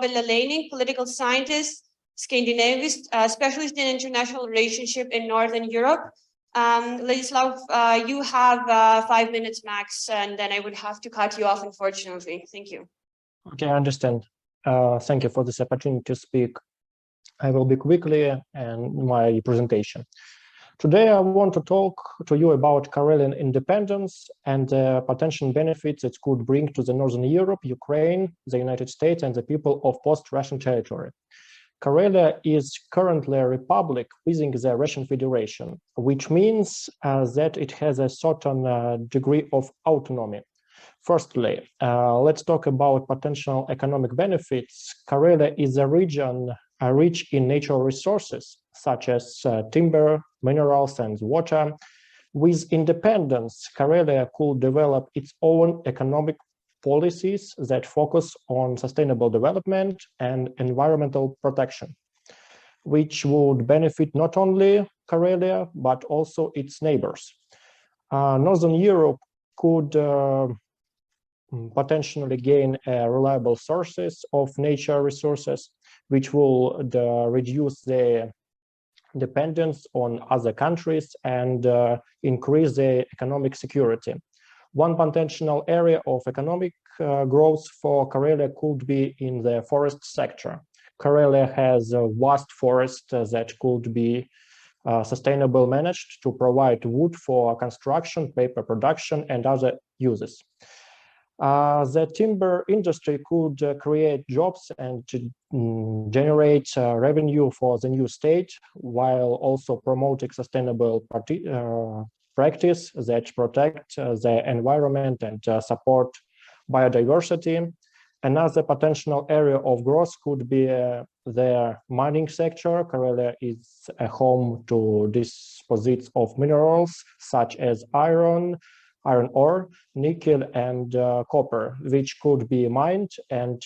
Nobel-Oleynik, political scientist, Scandinavist, specialist in international relationship in Northern Europe. Vladislav, you have 5 minutes max, and then I would have to cut you off, unfortunately. Thank you. Okay, I understand. Thank you for this opportunity to speak. I will be quickly in my presentation. Today, I want to talk to you about Karelian independence and the potential benefits it could bring to the Northern Europe, Ukraine, the United States, and the people of post-Russian territory. Karelia is currently a republic within the Russian Federation, which means that it has a certain degree of autonomy. Firstly, let's talk about potential economic benefits. Karelia is a region rich in natural resources, such as timber, minerals, and water. With independence, Karelia could develop its own economic policies that focus on sustainable development and environmental protection, which would benefit not only Karelia, but also its neighbors. Northern Europe could potentially gain reliable sources of nature resources, which will reduce the dependence on other countries and increase the economic security. One potential area of economic growth for Karelia could be in the forest sector. Karelia has a vast forest that could be sustainably managed to provide wood for construction, paper production, and other uses. The timber industry could create jobs and generate revenue for the new state, while also promoting sustainable practice that protect the environment and support biodiversity. Another potential area of growth could be the mining sector. Karelia is a home to deposits of minerals such as iron ore, nickel, and copper, which could be mined and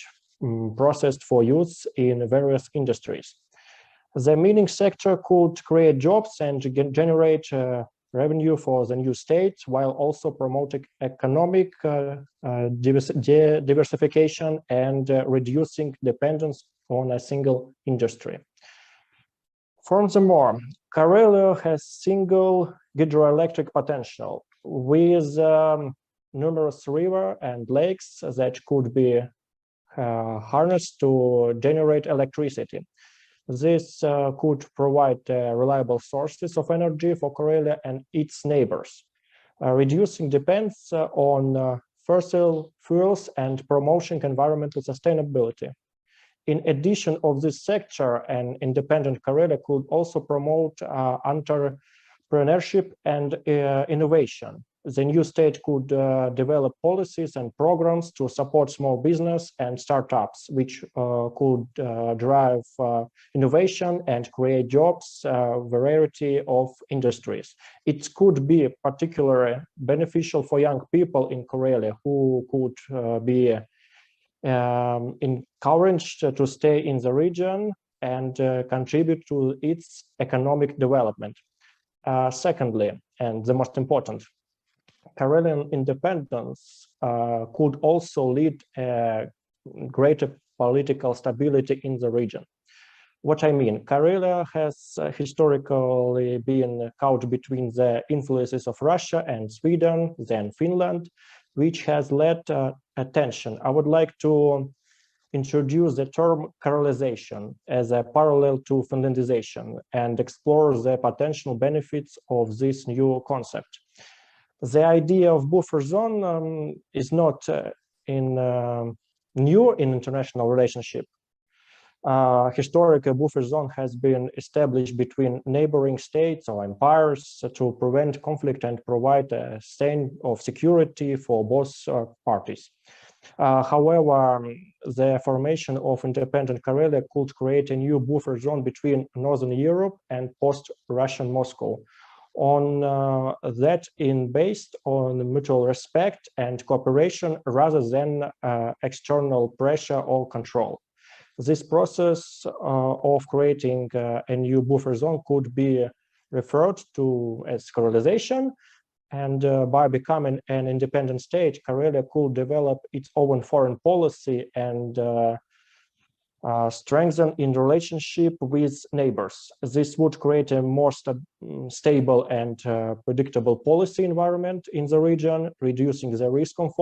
processed for use in various industries. The mining sector could create jobs and generate revenue for the new state, while also promoting economic diversification and reducing dependence on a single industry. Furthermore, Karelia has single hydroelectric potential with numerous rivers and lakes that could be harnessed to generate electricity. This could provide reliable sources of energy for Karelia and its neighbors, reducing dependence on fossil fuels and promoting environmental sustainability. In addition of this sector, an independent Karelia could also promote entrepreneurship and innovation. The new state could develop policies and programs to support small business and startups, which could drive innovation and create jobs, variety of industries. It could be particularly beneficial for young people in Karelia who could be encouraged to stay in the region and contribute to its economic development. Secondly, and the most important, Karelian independence could also lead greater political stability in the region. What I mean, Karelia has historically been caught between the influences of Russia and Sweden, then Finland, which has led attention. I would like to introduce the term Karelization as a parallel to Finlandization and explore the potential benefits of this new concept. The idea of buffer zone is not new in international relationship. Historically, a buffer zone has been established between neighboring states or empires to prevent conflict and provide a sense of security for both parties. However, the formation of independent Karelia could create a new buffer zone between Northern Europe and post-Russian Moscow. On that based on mutual respect and cooperation rather than external pressure or control. This process of creating a new buffer zone could be referred to as Karelization, and by becoming an independent state, Karelia could develop its own foreign policy and strengthen in relationship with neighbors. This would create a more stable and predictable policy environment in the region, reducing the risk of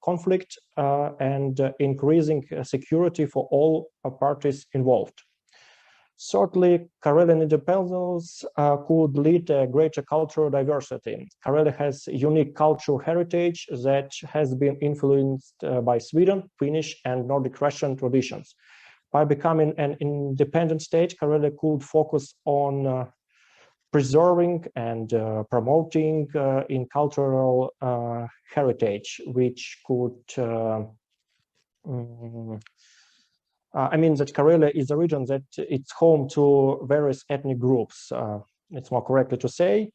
conflict and increasing security for all parties involved. Thirdly, Karelian independence could lead to greater cultural diversity. Karelia has unique cultural heritage that has been influenced by Sweden, Finnish, and Nordic Russian traditions. By becoming an independent state, Karelia could focus on preserving and promoting in cultural heritage, which could I mean that Karelia is a region that it's home to various ethnic groups. It's more correctly to say,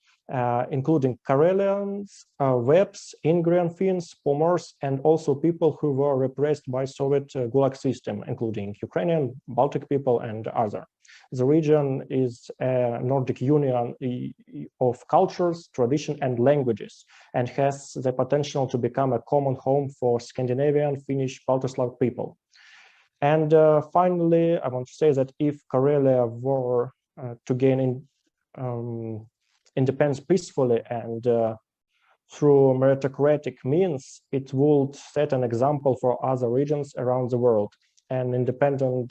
including Karelians, Webs, Ingrian Finns, Pomors, and also people who were repressed by Soviet Gulag system, including Ukrainian, Baltic people, and other. The region is a Nordic union of cultures, tradition, and languages, and has the potential to become a common home for Scandinavian, Finnish, Baltic people. And finally, I want to say that if Karelia were to gain independence peacefully and through meritocratic means, it would set an example for other regions around the world. And independent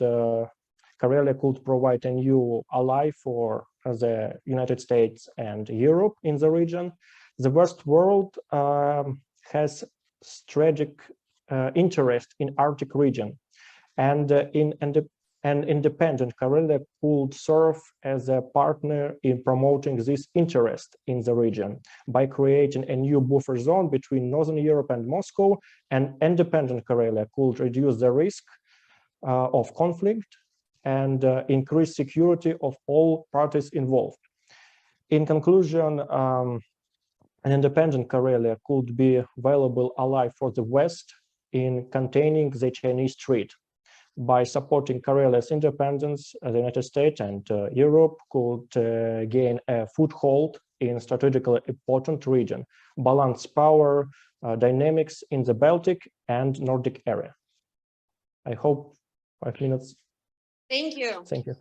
Karelia could provide a new ally for the United States and Europe in the region. The West world has strategic interest in Arctic region. And an independent Karelia could serve as a partner in promoting this interest in the region by creating a new buffer zone between Northern Europe and Moscow. And independent Karelia could reduce the risk of conflict and increase security of all parties involved. In conclusion, an independent Karelia could be a valuable ally for the West in containing the Chinese threat. By supporting Karelia's independence, the United States and Europe could gain a foothold in strategically important region, balance power dynamics in the Baltic and Nordic area. I hope 5 minutes. Thank you. Thank you.